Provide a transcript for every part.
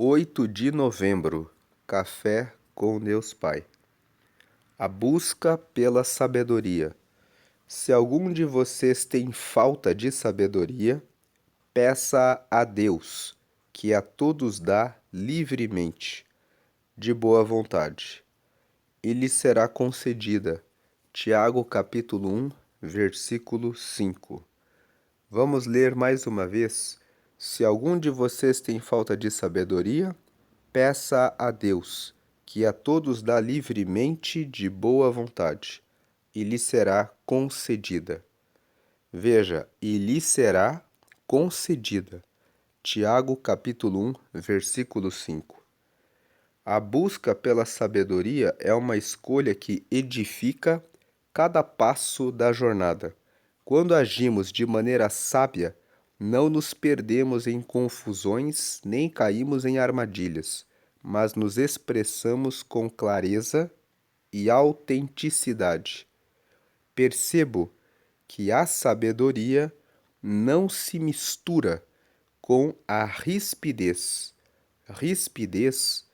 8 de novembro, Café com Deus Pai. A busca pela sabedoria. Se algum de vocês tem falta de sabedoria, peça a Deus, que a todos dá livremente, de boa vontade, e lhe será concedida. Tiago capítulo 1, versículo 5. Vamos ler mais uma vez. Se algum de vocês tem falta de sabedoria, peça a Deus, que a todos dá livremente de boa vontade, e lhe será concedida. Veja, e lhe será concedida. Tiago capítulo 1, versículo 5. A busca pela sabedoria é uma escolha que edifica cada passo da jornada. Quando agimos de maneira sábia, não nos perdemos em confusões nem caímos em armadilhas, mas nos expressamos com clareza e autenticidade. Percebo que a sabedoria não se mistura com a rispidez. Rispidez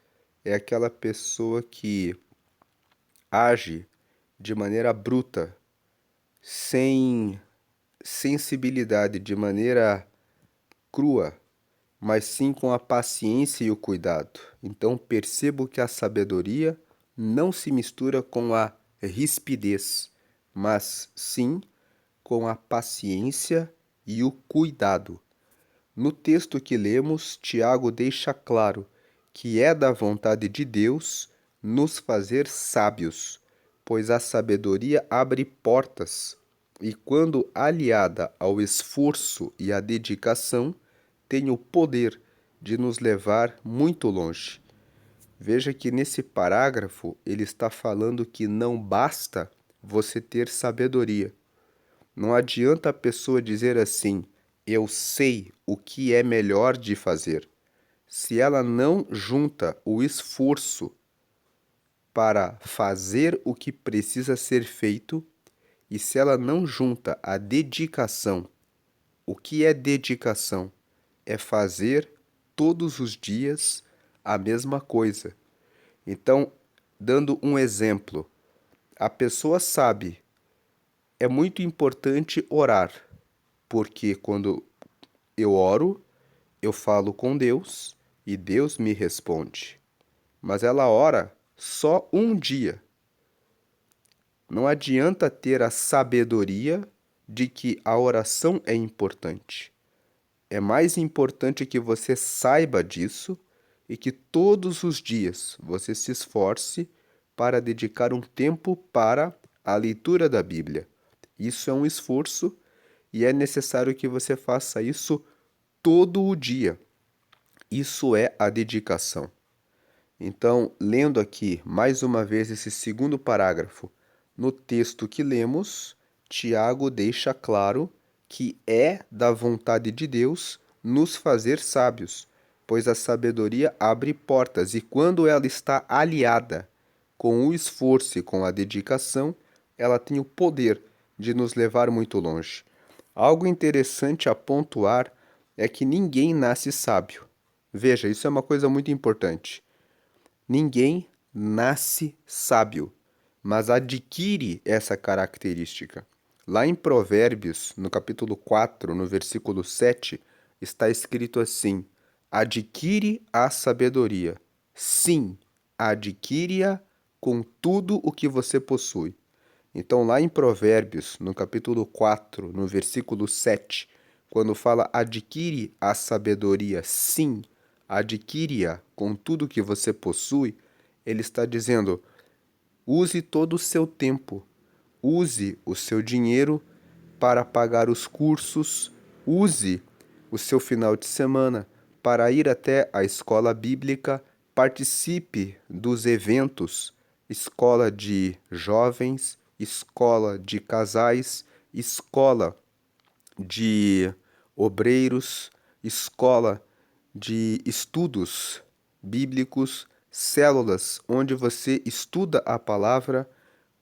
é aquela pessoa que age de maneira bruta, sem sensibilidade, de maneira crua, mas sim com a paciência e o cuidado. Então percebo que a sabedoria não se mistura com a rispidez, mas sim com a paciência e o cuidado. No texto que lemos, Tiago deixa claro que é da vontade de Deus nos fazer sábios, pois a sabedoria abre portas e, quando aliada ao esforço e à dedicação, tem o poder de nos levar muito longe. Veja que nesse parágrafo ele está falando que não basta você ter sabedoria. Não adianta a pessoa dizer assim: eu sei o que é melhor de fazer. Se ela não junta o esforço para fazer o que precisa ser feito, e se ela não junta a dedicação. O que é dedicação? É fazer todos os dias a mesma coisa. Então, dando um exemplo, a pessoa sabe, é muito importante orar, porque quando eu oro, eu falo com Deus e Deus me responde. Mas ela ora só um dia. Não adianta ter a sabedoria de que a oração é importante. É mais importante que você saiba disso e que todos os dias você se esforce para dedicar um tempo para a leitura da Bíblia. Isso é um esforço e é necessário que você faça isso todo o dia. Isso é a dedicação. Então, lendo aqui mais uma vez esse segundo parágrafo, no texto que lemos, Tiago deixa claro que é da vontade de Deus nos fazer sábios, pois a sabedoria abre portas e, quando ela está aliada com o esforço e com a dedicação, ela tem o poder de nos levar muito longe. Algo interessante a pontuar é que ninguém nasce sábio. Veja, isso é uma coisa muito importante. Ninguém nasce sábio, mas adquire essa característica. Lá em Provérbios, no capítulo 4, no versículo 7, está escrito assim: adquire a sabedoria. Sim, adquire-a com tudo o que você possui. Então, lá em Provérbios, no capítulo 4, no versículo 7, quando fala adquire a sabedoria, sim, adquire-a com tudo que você possui, ele está dizendo: use todo o seu tempo, use o seu dinheiro para pagar os cursos, use o seu final de semana para ir até a escola bíblica, participe dos eventos, escola de jovens, escola de casais, escola de obreiros, escola de estudos bíblicos, células onde você estuda a palavra.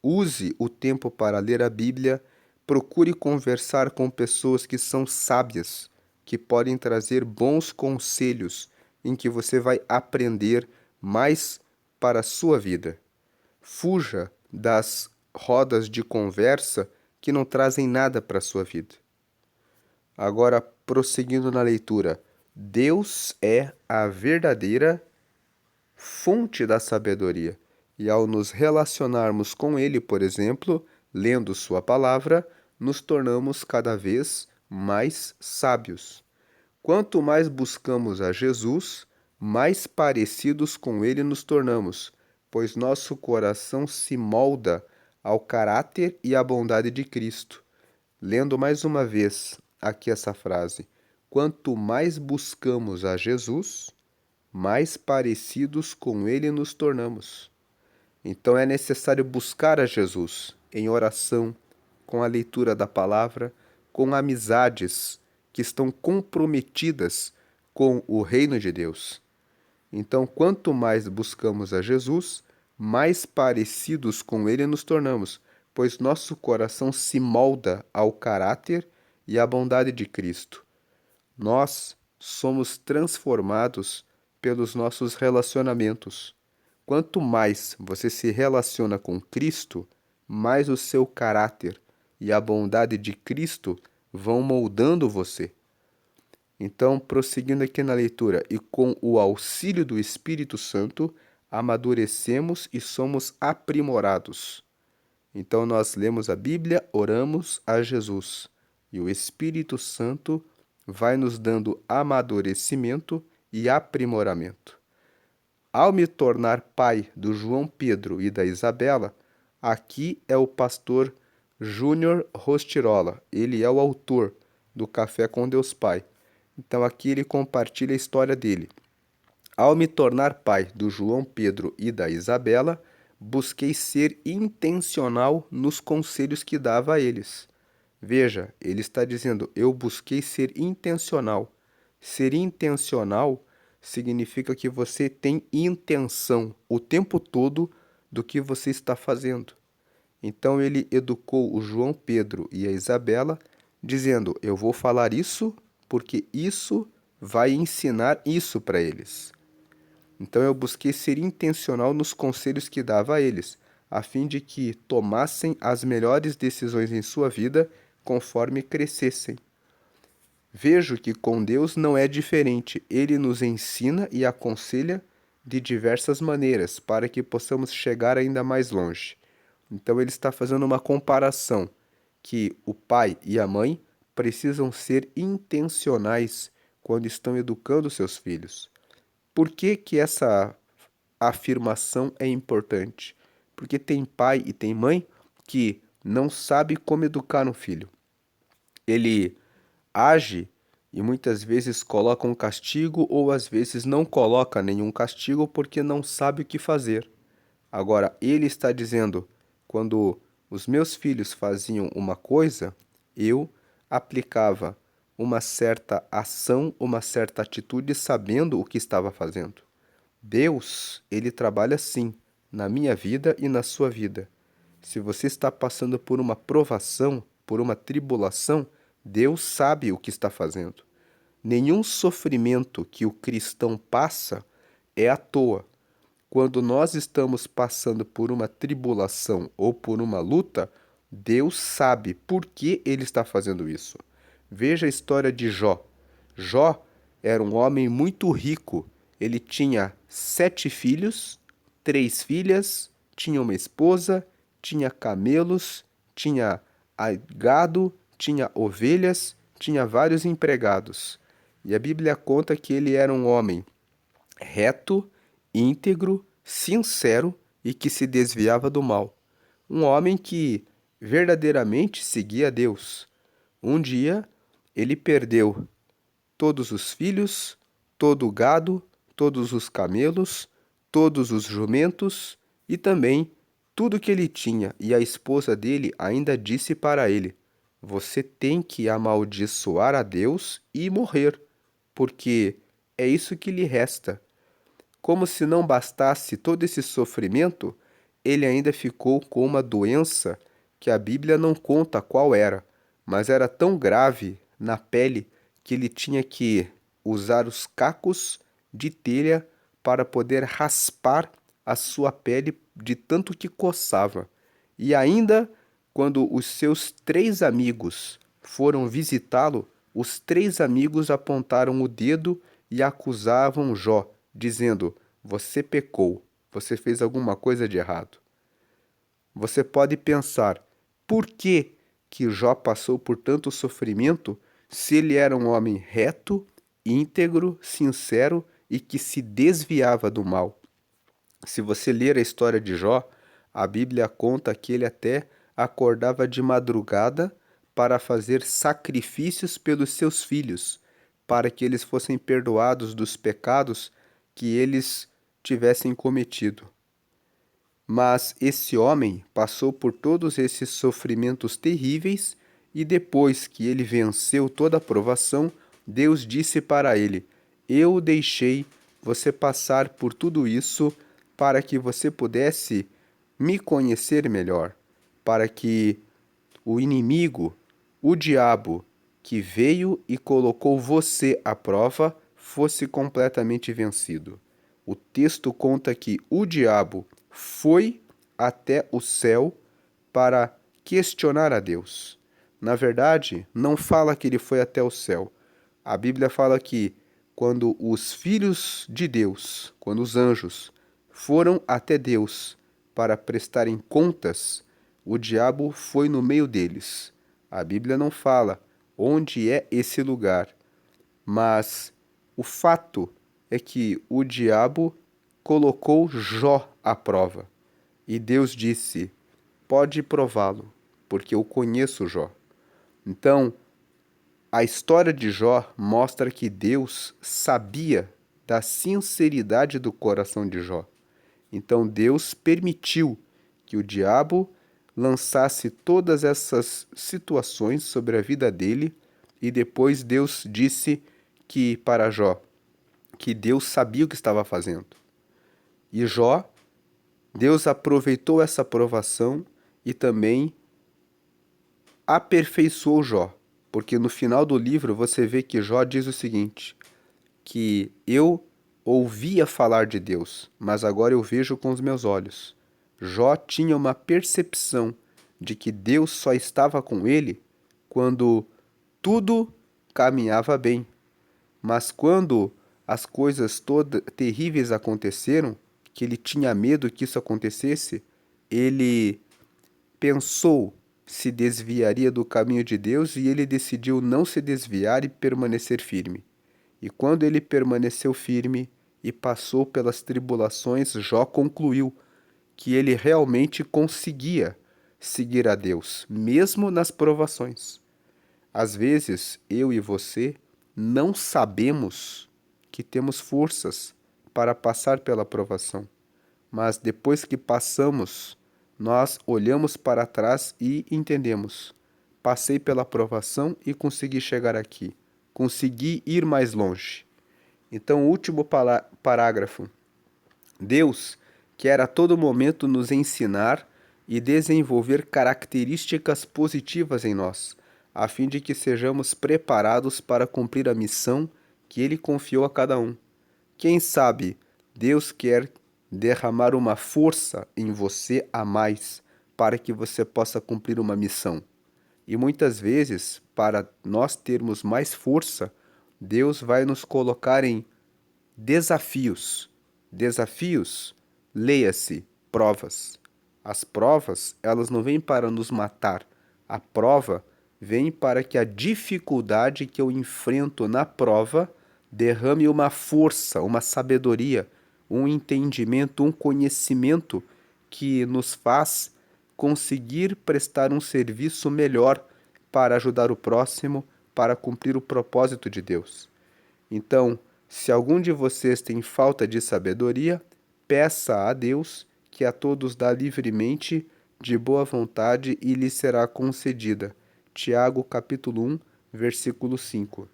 Use o tempo para ler a Bíblia, procure conversar com pessoas que são sábias, que podem trazer bons conselhos em que você vai aprender mais para a sua vida. Fuja das rodas de conversa que não trazem nada para a sua vida. Agora, prosseguindo na leitura, Deus é a verdadeira fonte da sabedoria. E ao nos relacionarmos com Ele, por exemplo, lendo Sua palavra, nos tornamos cada vez mais sábios. Quanto mais buscamos a Jesus, mais parecidos com Ele nos tornamos, pois nosso coração se molda ao caráter e à bondade de Cristo. Lendo mais uma vez aqui essa frase: quanto mais buscamos a Jesus, mais parecidos com Ele nos tornamos. Então é necessário buscar a Jesus em oração, com a leitura da palavra, com amizades que estão comprometidas com o reino de Deus. Então, quanto mais buscamos a Jesus, mais parecidos com Ele nos tornamos, pois nosso coração se molda ao caráter e à bondade de Cristo. Nós somos transformados pelos nossos relacionamentos. Quanto mais você se relaciona com Cristo, mais o seu caráter e a bondade de Cristo vão moldando você. Então, prosseguindo aqui na leitura, e com o auxílio do Espírito Santo, amadurecemos e somos aprimorados. Então, nós lemos a Bíblia, oramos a Jesus, e o Espírito Santo vai nos dando amadurecimento e aprimoramento. Ao me tornar pai do João Pedro e da Isabela, aqui é o pastor Júnior Rostirola. Ele é o autor do Café com Deus Pai. Então aqui ele compartilha a história dele. Ao me tornar pai do João Pedro e da Isabela, busquei ser intencional nos conselhos que dava a eles. Veja, ele está dizendo, eu busquei ser intencional. Ser intencional significa que você tem intenção o tempo todo do que você está fazendo. Então ele educou o João Pedro e a Isabela, dizendo, eu vou falar isso porque isso vai ensinar isso para eles. Então eu busquei ser intencional nos conselhos que dava a eles, a fim de que tomassem as melhores decisões em sua vida conforme crescessem. Vejo que com Deus não é diferente. Ele nos ensina e aconselha de diversas maneiras para que possamos chegar ainda mais longe. Então ele está fazendo uma comparação que o pai e a mãe precisam ser intencionais quando estão educando seus filhos. Por que que essa afirmação é importante? Porque tem pai e tem mãe que não sabe como educar um filho. Ele age e muitas vezes coloca um castigo ou às vezes não coloca nenhum castigo porque não sabe o que fazer. Agora, ele está dizendo, quando os meus filhos faziam uma coisa, eu aplicava uma certa ação, uma certa atitude sabendo o que estava fazendo. Deus, ele trabalha assim, na minha vida e na sua vida. Se você está passando por uma provação, por uma tribulação, Deus sabe o que está fazendo. Nenhum sofrimento que o cristão passa é à toa. Quando nós estamos passando por uma tribulação ou por uma luta, Deus sabe por que ele está fazendo isso. Veja a história de Jó. Jó era um homem muito rico. Ele tinha 7 filhos, 3 filhas, tinha uma esposa, tinha camelos, tinha gado, tinha ovelhas, tinha vários empregados. E a Bíblia conta que ele era um homem reto, íntegro, sincero e que se desviava do mal. Um homem que verdadeiramente seguia Deus. Um dia, ele perdeu todos os filhos, todo o gado, todos os camelos, todos os jumentos e também tudo que ele tinha. E a esposa dele ainda disse para ele: você tem que amaldiçoar a Deus e morrer, porque é isso que lhe resta. Como se não bastasse todo esse sofrimento, ele ainda ficou com uma doença que a Bíblia não conta qual era, mas era tão grave na pele que ele tinha que usar os cacos de telha para poder raspar a sua pele de tanto que coçava. E ainda, quando os seus 3 amigos foram visitá-lo, os 3 amigos apontaram o dedo e acusavam Jó, dizendo: Você pecou, você fez alguma coisa de errado. Você pode pensar, por que Jó passou por tanto sofrimento se ele era um homem reto, íntegro, sincero e que se desviava do mal? Se você ler a história de Jó, a Bíblia conta que ele até acordava de madrugada para fazer sacrifícios pelos seus filhos, para que eles fossem perdoados dos pecados que eles tivessem cometido. Mas esse homem passou por todos esses sofrimentos terríveis e depois que ele venceu toda a provação, Deus disse para ele: Eu deixei você passar por tudo isso para que você pudesse me conhecer melhor, para que o inimigo, o diabo, que veio e colocou você à prova, fosse completamente vencido. O texto conta que o diabo foi até o céu para questionar a Deus. Na verdade, não fala que ele foi até o céu. A Bíblia fala que quando os filhos de Deus, quando os anjos, foram até Deus para prestarem contas, o diabo foi no meio deles. A Bíblia não fala onde é esse lugar, mas o fato é que o diabo colocou Jó à prova. E Deus disse: Pode prová-lo, porque eu conheço Jó. Então, a história de Jó mostra que Deus sabia da sinceridade do coração de Jó. Então Deus permitiu que o diabo lançasse todas essas situações sobre a vida dele e depois Deus disse que para Jó que Deus sabia o que estava fazendo. E Jó, Deus aproveitou essa provação e também aperfeiçoou Jó, porque no final do livro você vê que Jó diz o seguinte, que eu ouvia falar de Deus, mas agora eu vejo com os meus olhos. Jó tinha uma percepção de que Deus só estava com ele quando tudo caminhava bem. Mas quando as coisas todas terríveis aconteceram, que ele tinha medo que isso acontecesse, ele pensou se desviaria do caminho de Deus e ele decidiu não se desviar e permanecer firme. E quando ele permaneceu firme e passou pelas tribulações, Jó concluiu que ele realmente conseguia seguir a Deus, mesmo nas provações. Às vezes, eu e você não sabemos que temos forças para passar pela provação, mas depois que passamos, nós olhamos para trás e entendemos. Passei pela provação e consegui chegar aqui. Consegui ir mais longe. Então, o último parágrafo. Deus quer a todo momento nos ensinar e desenvolver características positivas em nós, a fim de que sejamos preparados para cumprir a missão que Ele confiou a cada um. Quem sabe Deus quer derramar uma força em você a mais para que você possa cumprir uma missão. E muitas vezes, para nós termos mais força, Deus vai nos colocar em desafios. Desafios, leia-se, provas. As provas, elas não vêm para nos matar. A prova vem para que a dificuldade que eu enfrento na prova derrame uma força, uma sabedoria, um entendimento, um conhecimento que nos faz conseguir prestar um serviço melhor para ajudar o próximo, para cumprir o propósito de Deus. Então, se algum de vocês tem falta de sabedoria, peça a Deus, que a todos dá livremente, de boa vontade, e lhe será concedida. Tiago, capítulo 1, versículo 5.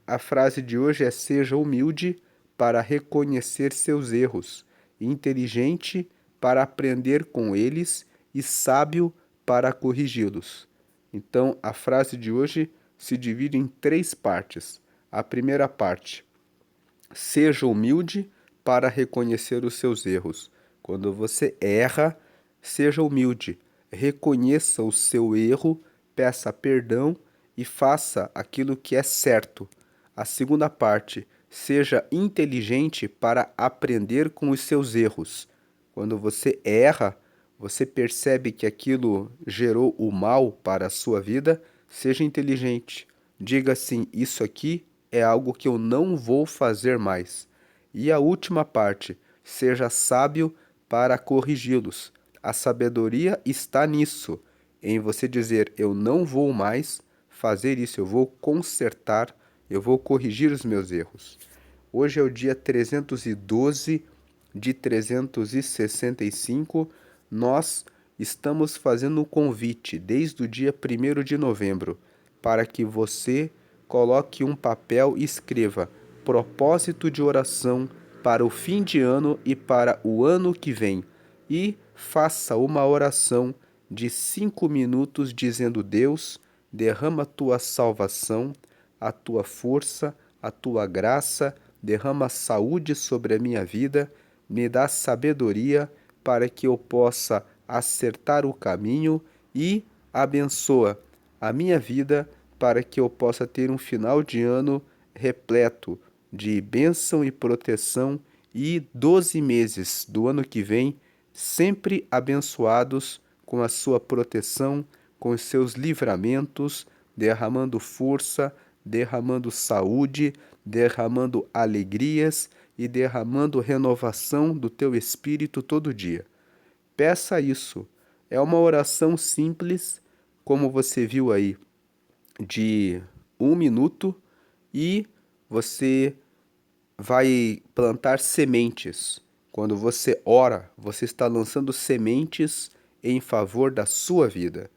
A frase de hoje é: seja humilde para reconhecer seus erros, inteligente para aprender com eles e sábio para corrigi-los. Então, a frase de hoje se divide em 3 partes. A primeira parte: Seja humilde para reconhecer os seus erros. Quando você erra, seja humilde, reconheça o seu erro, peça perdão e faça aquilo que é certo. A segunda parte, seja inteligente para aprender com os seus erros. Quando você erra, você percebe que aquilo gerou o mal para a sua vida, seja inteligente. Diga assim: isso aqui é algo que eu não vou fazer mais. E a última parte, seja sábio para corrigi-los. A sabedoria está nisso, em você dizer: eu não vou mais fazer isso, eu vou consertar, eu vou corrigir os meus erros. Hoje é o dia 312 de 365. Nós estamos fazendo um convite desde o dia 1º de novembro para que você coloque um papel e escreva propósito de oração para o fim de ano e para o ano que vem. E faça uma oração de 5 minutos dizendo: Deus, derrama a tua salvação, a tua força, a tua graça, derrama saúde sobre a minha vida, me dá sabedoria para que eu possa acertar o caminho e abençoa a minha vida para que eu possa ter um final de ano repleto de bênção e proteção e 12 meses do ano que vem sempre abençoados com a sua proteção, com os seus livramentos, derramando força, derramando saúde, derramando alegrias e derramando renovação do teu espírito todo dia. Peça isso. É uma oração simples, como você viu aí, de 1 minuto, e você vai plantar sementes. Quando você ora, você está lançando sementes em favor da sua vida.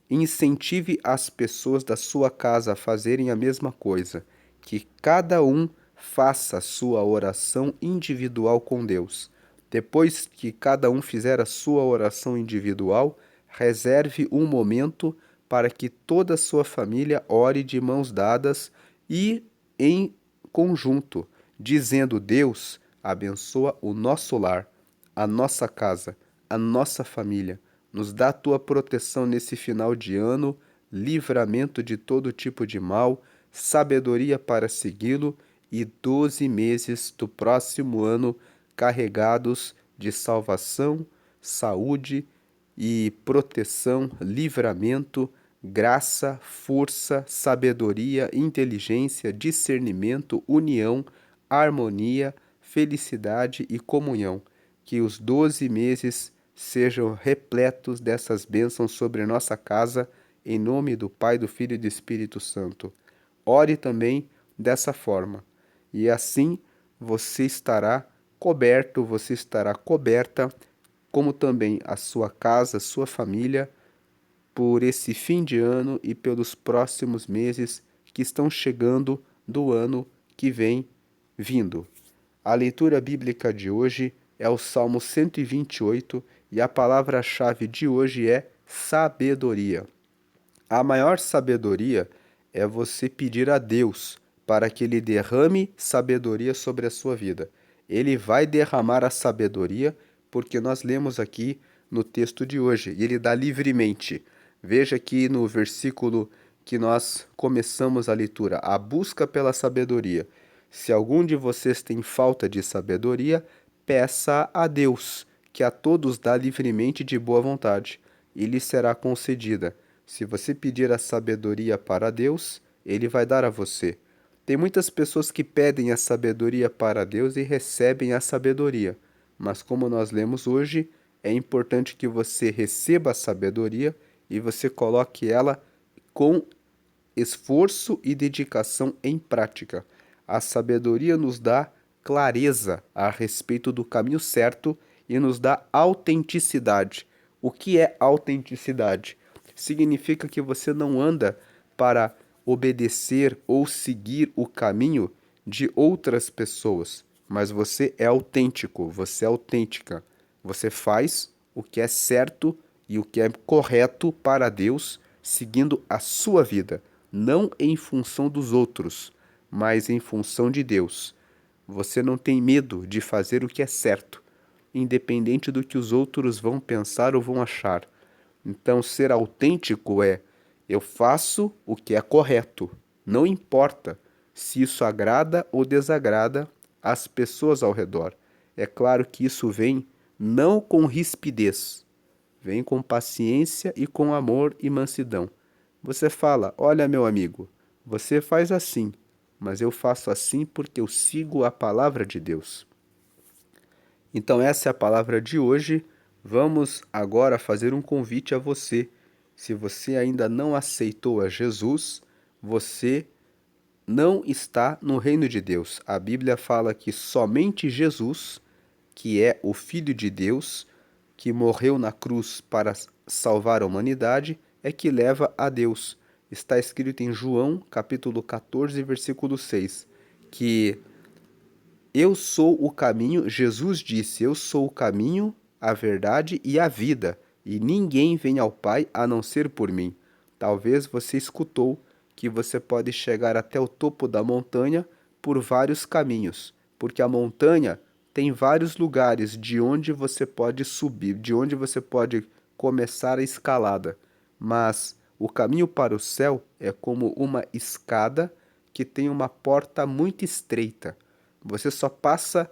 Incentive as pessoas da sua casa a fazerem a mesma coisa. Que cada um faça a sua oração individual com Deus. Depois que cada um fizer a sua oração individual, reserve um momento para que toda a sua família ore de mãos dadas e em conjunto, dizendo: Deus, abençoa o nosso lar, a nossa casa, a nossa família. Nos dá a tua proteção nesse final de ano, livramento de todo tipo de mal, sabedoria para segui-lo e 12 meses do próximo ano carregados de salvação, saúde e proteção, livramento, graça, força, sabedoria, inteligência, discernimento, união, harmonia, felicidade e comunhão. Que os 12 meses sejam repletos dessas bênçãos sobre nossa casa, em nome do Pai, do Filho e do Espírito Santo. Ore também dessa forma, e assim você estará coberto, você estará coberta, como também a sua casa, a sua família, por esse fim de ano e pelos próximos meses que estão chegando do ano que vem vindo. A leitura bíblica de hoje é o Salmo 128 e a palavra-chave de hoje é sabedoria. A maior sabedoria é você pedir a Deus para que Ele derrame sabedoria sobre a sua vida. Ele vai derramar a sabedoria, porque nós lemos aqui no texto de hoje, e Ele dá livremente. Veja aqui no versículo que nós começamos a leitura: a busca pela sabedoria. Se algum de vocês tem falta de sabedoria, peça a Deus, que a todos dá livremente de boa vontade, e lhe será concedida. Se você pedir a sabedoria para Deus, Ele vai dar a você. Tem muitas pessoas que pedem a sabedoria para Deus e recebem a sabedoria, mas como nós lemos hoje, é importante que você receba a sabedoria e você coloque ela com esforço e dedicação em prática. A sabedoria nos dá clareza a respeito do caminho certo e nos dá autenticidade. O que é autenticidade? Significa que você não anda para obedecer ou seguir o caminho de outras pessoas, mas você é autêntico, você é autêntica. Você faz o que é certo e o que é correto para Deus, seguindo a sua vida, não em função dos outros, mas em função de Deus. Você não tem medo de fazer o que é certo, independente do que os outros vão pensar ou vão achar. Então, ser autêntico é: eu faço o que é correto, não importa se isso agrada ou desagrada as pessoas ao redor. É claro que isso vem não com rispidez, vem com paciência e com amor e mansidão. Você fala: olha, meu amigo, você faz assim, mas eu faço assim porque eu sigo a palavra de Deus. Então, essa é a palavra de hoje. Vamos agora fazer um convite a você. Se você ainda não aceitou a Jesus, você não está no reino de Deus. A Bíblia fala que somente Jesus, que é o Filho de Deus, que morreu na cruz para salvar a humanidade, é que leva a Deus. Está escrito em João, capítulo 14, versículo 6, que eu sou o caminho, Jesus disse, eu sou o caminho, a verdade e a vida, e ninguém vem ao Pai a não ser por mim. Talvez você escutou que você pode chegar até o topo da montanha por vários caminhos, porque a montanha tem vários lugares de onde você pode subir, de onde você pode começar a escalada. Mas o caminho para o céu é como uma escada que tem uma porta muito estreita. Você só passa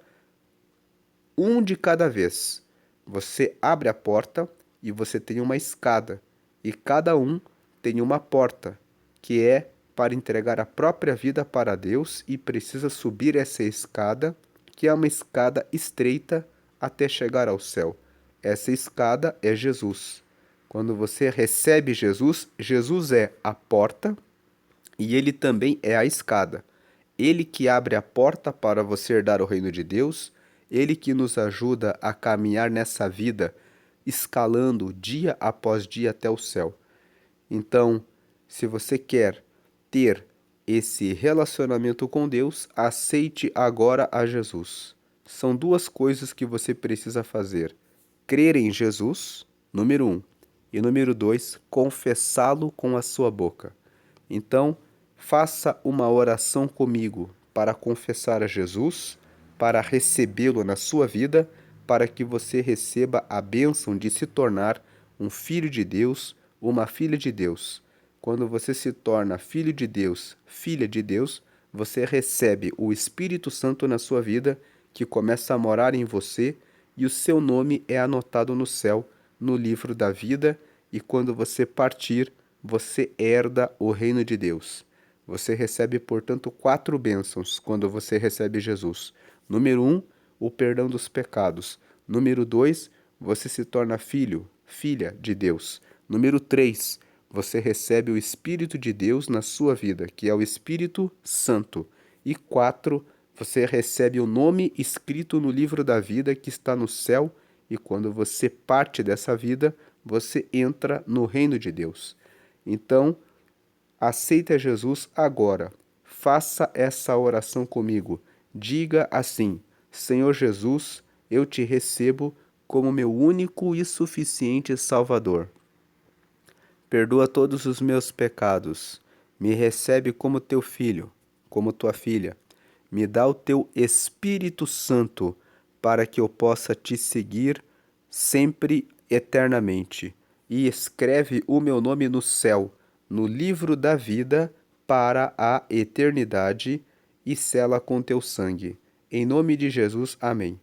um de cada vez. Você abre a porta e você tem uma escada. E cada um tem uma porta, que é para entregar a própria vida para Deus e precisa subir essa escada, que é uma escada estreita até chegar ao céu. Essa escada é Jesus. Quando você recebe Jesus, Jesus é a porta e ele também é a escada. Ele que abre a porta para você herdar o reino de Deus, ele que nos ajuda a caminhar nessa vida, escalando dia após dia até o céu. Então, se você quer ter esse relacionamento com Deus, aceite agora a Jesus. São duas coisas que você precisa fazer: crer em Jesus, número um, e número dois, confessá-lo com a sua boca. Então, faça uma oração comigo para confessar a Jesus, para recebê-lo na sua vida, para que você receba a bênção de se tornar um filho de Deus, uma filha de Deus. Quando você se torna filho de Deus, filha de Deus, você recebe o Espírito Santo na sua vida, que começa a morar em você, e o seu nome é anotado no céu, no livro da vida, e quando você partir, você herda o reino de Deus. Você recebe, portanto, 4 bênçãos quando você recebe Jesus. Número 1, o perdão dos pecados. Número 2, você se torna filho, filha de Deus. Número 3, você recebe o Espírito de Deus na sua vida, que é o Espírito Santo. E 4, você recebe o nome escrito no livro da vida que está no céu, e quando você parte dessa vida, você entra no reino de Deus. Então, aceita Jesus agora. Faça essa oração comigo. Diga assim: Senhor Jesus, eu te recebo como meu único e suficiente Salvador. Perdoa todos os meus pecados. Me recebe como teu filho, como tua filha. Me dá o teu Espírito Santo para que eu possa te seguir sempre eternamente. E escreve o meu nome no céu, no livro da vida para a eternidade e sela com teu sangue. Em nome de Jesus, amém.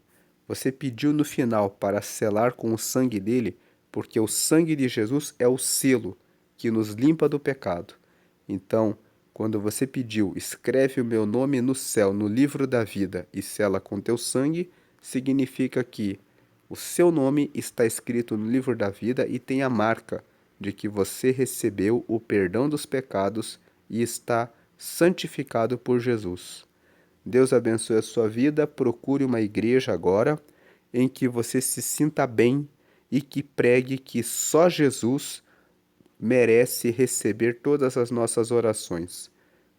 Você pediu no final para selar com o sangue dele, porque o sangue de Jesus é o selo que nos limpa do pecado. Então, quando você pediu, escreve o meu nome no céu, no livro da vida e sela com teu sangue, significa que o seu nome está escrito no livro da vida e tem a marca de que você recebeu o perdão dos pecados e está santificado por Jesus. Deus abençoe a sua vida. Procure uma igreja agora em que você se sinta bem e que pregue que só Jesus merece receber todas as nossas orações.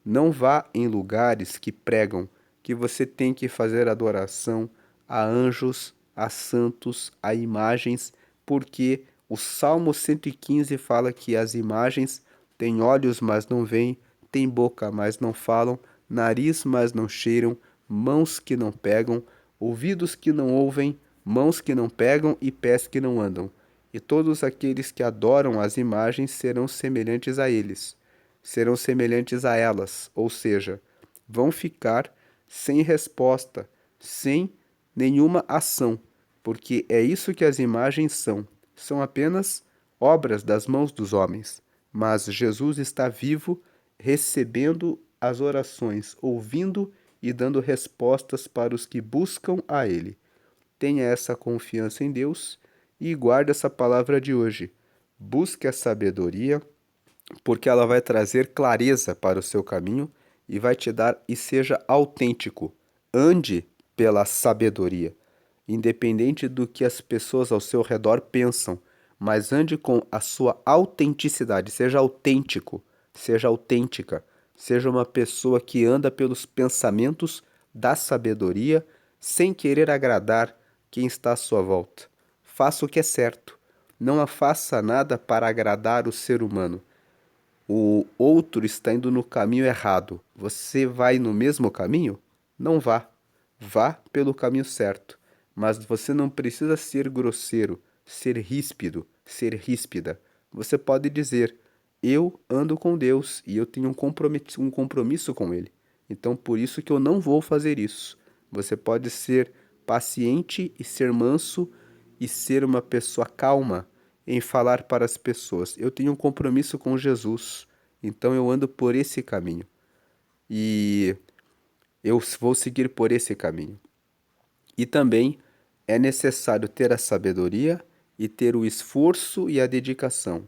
Não vá em lugares que pregam que você tem que fazer adoração a anjos, a santos, a imagens, porque o Salmo 115 fala que as imagens têm olhos, mas não veem, têm boca, mas não falam, nariz, mas não cheiram, mãos que não pegam, ouvidos que não ouvem, mãos que não pegam e pés que não andam. E todos aqueles que adoram as imagens serão semelhantes a eles, serão semelhantes a elas, ou seja, vão ficar sem resposta, sem nenhuma ação, porque é isso que as imagens são. São apenas obras das mãos dos homens. Mas Jesus está vivo, recebendo as orações, ouvindo e dando respostas para os que buscam a Ele. Tenha essa confiança em Deus e guarde essa palavra de hoje. Busque a sabedoria, porque ela vai trazer clareza para o seu caminho e vai te dar e seja autêntico. Ande pela sabedoria, independente do que as pessoas ao seu redor pensam, mas ande com a sua autenticidade, seja autêntico, seja autêntica, seja uma pessoa que anda pelos pensamentos da sabedoria, sem querer agradar quem está à sua volta. Faça o que é certo, não faça nada para agradar o ser humano. O outro está indo no caminho errado. Você vai no mesmo caminho? Não vá. Vá pelo caminho certo. Mas você não precisa ser grosseiro, ser ríspido, ser ríspida. Você pode dizer: eu ando com Deus e eu tenho um compromisso com Ele. Então, por isso que eu não vou fazer isso. Você pode ser paciente e ser manso e ser uma pessoa calma em falar para as pessoas: eu tenho um compromisso com Jesus, então eu ando por esse caminho e eu vou seguir por esse caminho. E também é necessário ter a sabedoria e ter o esforço e a dedicação.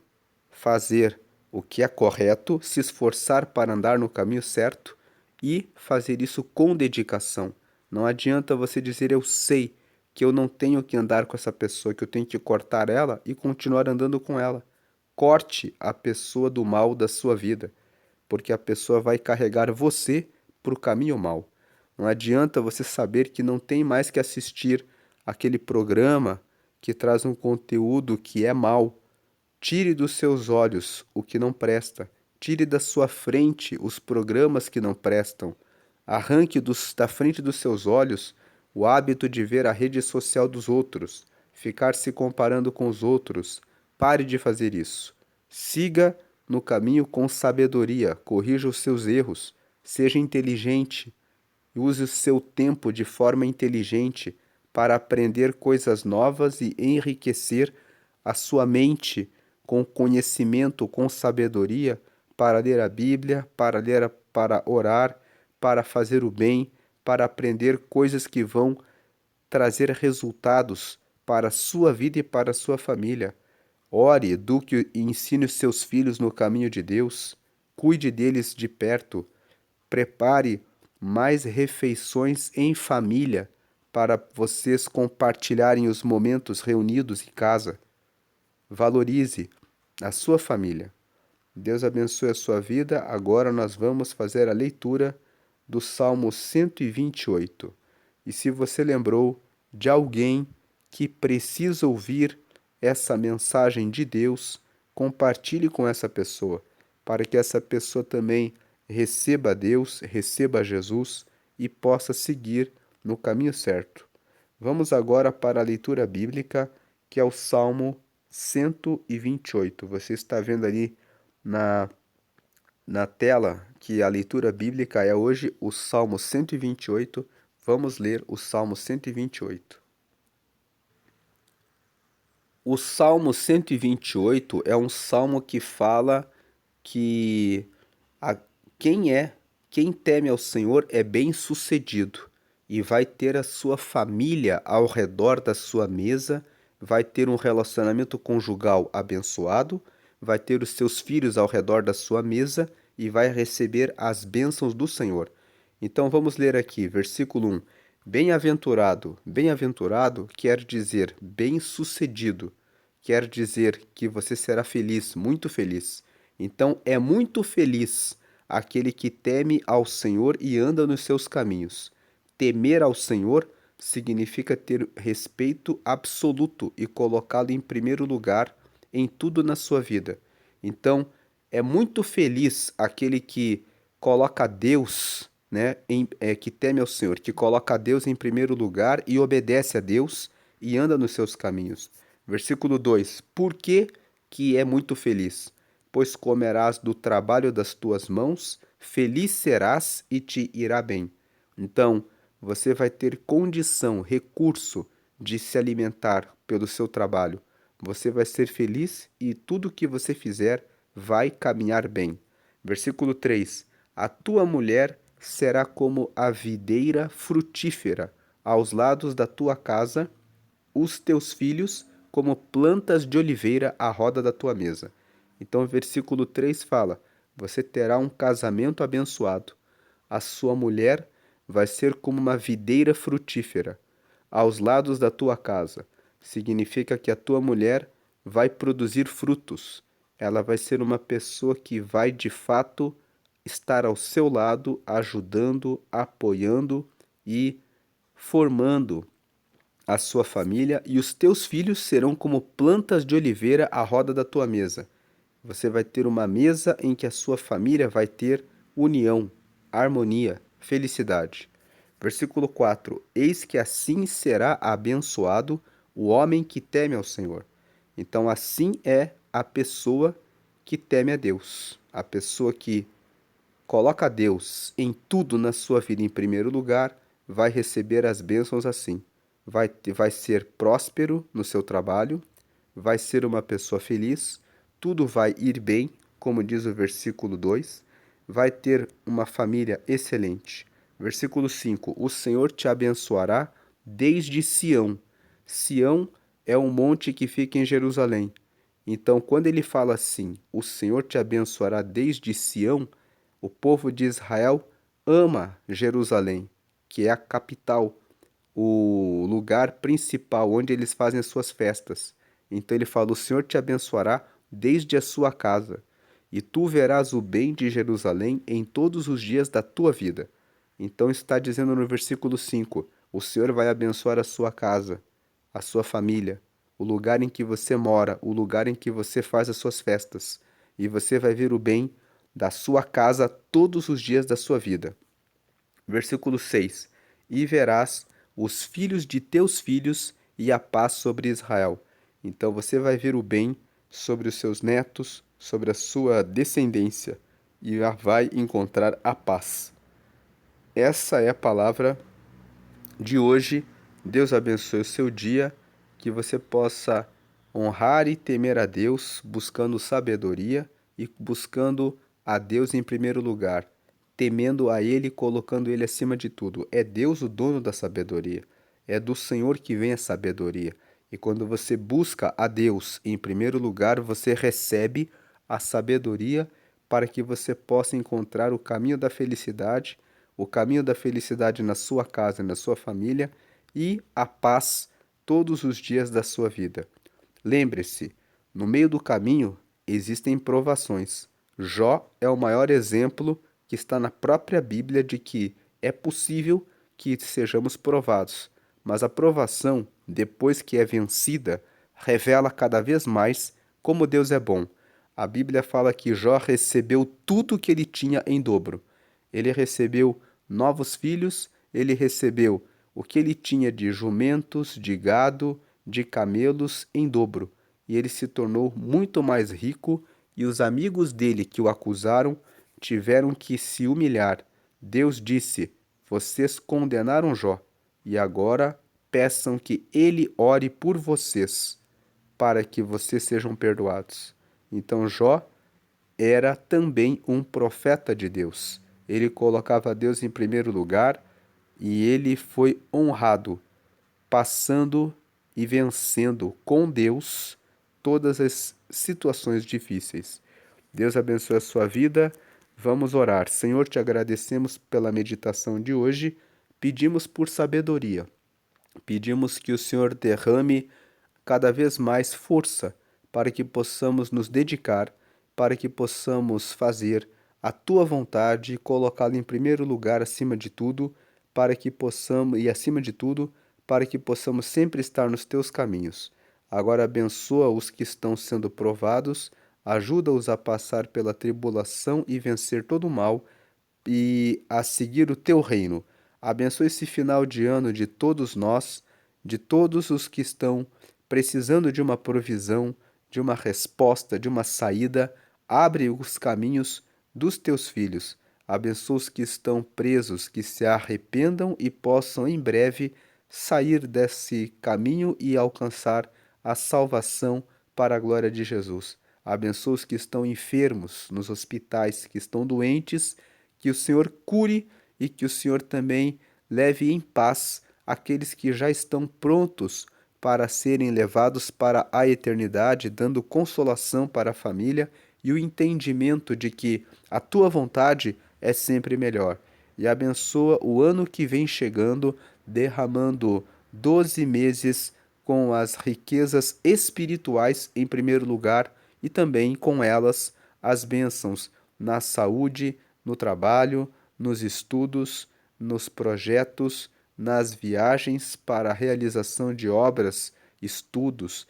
Fazer o que é correto, se esforçar para andar no caminho certo e fazer isso com dedicação. Não adianta você dizer eu sei que eu não tenho que andar com essa pessoa, que eu tenho que cortar ela e continuar andando com ela. Corte a pessoa do mal da sua vida, porque a pessoa vai carregar você para o caminho mal. Não adianta você saber que não tem mais que assistir aquele programa que traz um conteúdo que é mal. Tire dos seus olhos o que não presta. Tire da sua frente os programas que não prestam. Arranque da frente dos seus olhos o hábito de ver a rede social dos outros, ficar se comparando com os outros. Pare de fazer isso. Siga no caminho com sabedoria, corrija os seus erros, seja inteligente, use o seu tempo de forma inteligente para aprender coisas novas e enriquecer a sua mente com conhecimento, com sabedoria, para ler a Bíblia, para orar, para fazer o bem, para aprender coisas que vão trazer resultados para a sua vida e para a sua família. Ore, eduque e ensine os seus filhos no caminho de Deus. Cuide deles de perto. Prepare mais refeições em família para vocês compartilharem os momentos reunidos em casa. Valorize a sua família. Deus abençoe a sua vida. Agora nós vamos fazer a leitura do Salmo 128. E se você lembrou de alguém que precisa ouvir essa mensagem de Deus, compartilhe com essa pessoa, para que essa pessoa também receba Deus, receba Jesus e possa seguir no caminho certo. Vamos agora para a leitura bíblica, que é o Salmo 128. Você está vendo ali na, na tela que a leitura bíblica é hoje o Salmo 128. Vamos ler o Salmo 128. O Salmo 128 é um salmo que fala que a, quem teme ao Senhor é bem-sucedido e vai ter a sua família ao redor da sua mesa, vai ter um relacionamento conjugal abençoado, vai ter os seus filhos ao redor da sua mesa e vai receber as bênçãos do Senhor. Então vamos ler aqui, versículo 1. Bem-aventurado, bem-aventurado quer dizer bem-sucedido, quer dizer que você será feliz, muito feliz. Então é muito feliz aquele que teme ao Senhor e anda nos seus caminhos. Temer ao Senhor significa ter respeito absoluto e colocá-lo em primeiro lugar em tudo na sua vida. Então, é muito feliz aquele que coloca Deus né, que teme ao Senhor, que coloca a Deus em primeiro lugar e obedece a Deus e anda nos seus caminhos. Versículo 2: Por que é muito feliz? Pois comerás do trabalho das tuas mãos, feliz serás e te irá bem. Então, você vai ter condição, recurso de se alimentar pelo seu trabalho. Você vai ser feliz e tudo que você fizer vai caminhar bem. Versículo 3: A tua mulher será como a videira frutífera aos lados da tua casa, os teus filhos como plantas de oliveira à roda da tua mesa. Então, o versículo 3 fala: Você terá um casamento abençoado. A sua mulher vai ser como uma videira frutífera aos lados da tua casa. Significa que a tua mulher vai produzir frutos. Ela vai ser uma pessoa que vai de fato estar ao seu lado, ajudando, apoiando e formando a sua família, e os teus filhos serão como plantas de oliveira à roda da tua mesa. Você vai ter uma mesa em que a sua família vai ter união, harmonia, felicidade. Versículo 4: Eis que assim será abençoado o homem que teme ao Senhor. Então, assim é a pessoa que teme a Deus, a pessoa que coloca Deus em tudo na sua vida em primeiro lugar, vai receber as bênçãos assim. Vai ser próspero no seu trabalho, vai ser uma pessoa feliz, tudo vai ir bem, como diz o versículo 2, vai ter uma família excelente. Versículo 5: O Senhor te abençoará desde Sião. Sião é um monte que fica em Jerusalém. Então, quando ele fala assim, o Senhor te abençoará desde Sião, o povo de Israel ama Jerusalém, que é a capital, o lugar principal onde eles fazem as suas festas. Então ele fala: O Senhor te abençoará desde a sua casa, e tu verás o bem de Jerusalém em todos os dias da tua vida. Então está dizendo no versículo 5: O Senhor vai abençoar a sua casa, a sua família, o lugar em que você mora, o lugar em que você faz as suas festas, e você vai ver o bem da sua casa todos os dias da sua vida. Versículo 6: E verás os filhos de teus filhos e a paz sobre Israel. Então você vai ver o bem sobre os seus netos, sobre a sua descendência, e vai encontrar a paz. Essa é a palavra de hoje. Deus abençoe o seu dia, que você possa honrar e temer a Deus, buscando sabedoria e buscando a Deus em primeiro lugar, temendo a Ele, colocando Ele acima de tudo. É Deus o dono da sabedoria, é do Senhor que vem a sabedoria. E quando você busca a Deus em primeiro lugar, você recebe a sabedoria para que você possa encontrar o caminho da felicidade na sua casa, na sua família e a paz todos os dias da sua vida. Lembre-se, no meio do caminho existem provações. Jó é o maior exemplo que está na própria Bíblia de que é possível que sejamos provados, mas a provação, depois que é vencida, revela cada vez mais como Deus é bom. A Bíblia fala que Jó recebeu tudo que ele tinha em dobro. Ele recebeu novos filhos, ele recebeu o que ele tinha de jumentos, de gado, de camelos em dobro. E ele se tornou muito mais rico, e os amigos dele que o acusaram tiveram que se humilhar. Deus disse: Vocês condenaram Jó, e agora peçam que ele ore por vocês, para que vocês sejam perdoados. Então Jó era também um profeta de Deus. Ele colocava Deus em primeiro lugar e ele foi honrado, passando e vencendo com Deus todas as situações difíceis. Deus abençoe a sua vida. Vamos orar. Senhor, te agradecemos pela meditação de hoje. Pedimos por sabedoria. Pedimos que o Senhor derrame cada vez mais força para que possamos nos dedicar, para que possamos fazer a tua vontade e colocá-la em primeiro lugar acima de tudo, para que possamos, e acima de tudo, para que possamos sempre estar nos teus caminhos. Agora abençoa os que estão sendo provados, ajuda-os a passar pela tribulação e vencer todo o mal, e a seguir o teu reino. Abençoe esse final de ano de todos nós, de todos os que estão precisando de uma provisão, de uma resposta, de uma saída. Abre os caminhos dos teus filhos. Abençoa os que estão presos, que se arrependam e possam em breve sair desse caminho e alcançar a salvação para a glória de Jesus. Abençoa os que estão enfermos nos hospitais, que estão doentes, que o Senhor cure e que o Senhor também leve em paz aqueles que já estão prontos para serem levados para a eternidade, dando consolação para a família e o entendimento de que a tua vontade é sempre melhor. E abençoa o ano que vem chegando, derramando 12 meses com as riquezas espirituais em primeiro lugar e também com elas as bênçãos na saúde, no trabalho, nos estudos, nos projetos, nas viagens para a realização de obras, estudos,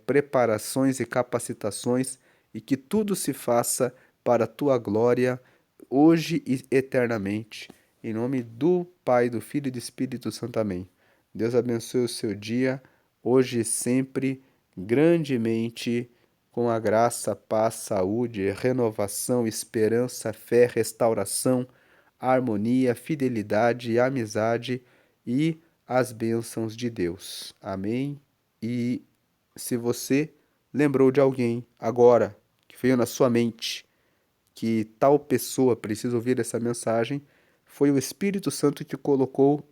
preparações e capacitações, e que tudo se faça para a tua glória, hoje e eternamente. Em nome do Pai, do Filho e do Espírito Santo. Amém. Deus abençoe o seu dia, hoje e sempre, grandemente, com a graça, paz, saúde, renovação, esperança, fé, restauração, harmonia, fidelidade, amizade e as bênçãos de Deus. Amém? E se você lembrou de alguém agora que veio na sua mente que tal pessoa precisa ouvir essa mensagem, foi o Espírito Santo que colocou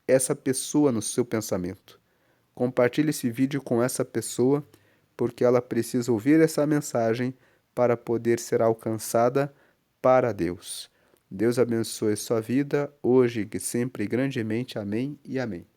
essa pessoa no seu pensamento. Compartilhe esse vídeo com essa pessoa, porque ela precisa ouvir essa mensagem para poder ser alcançada para Deus. Deus abençoe sua vida, hoje e sempre grandemente. Amém e amém.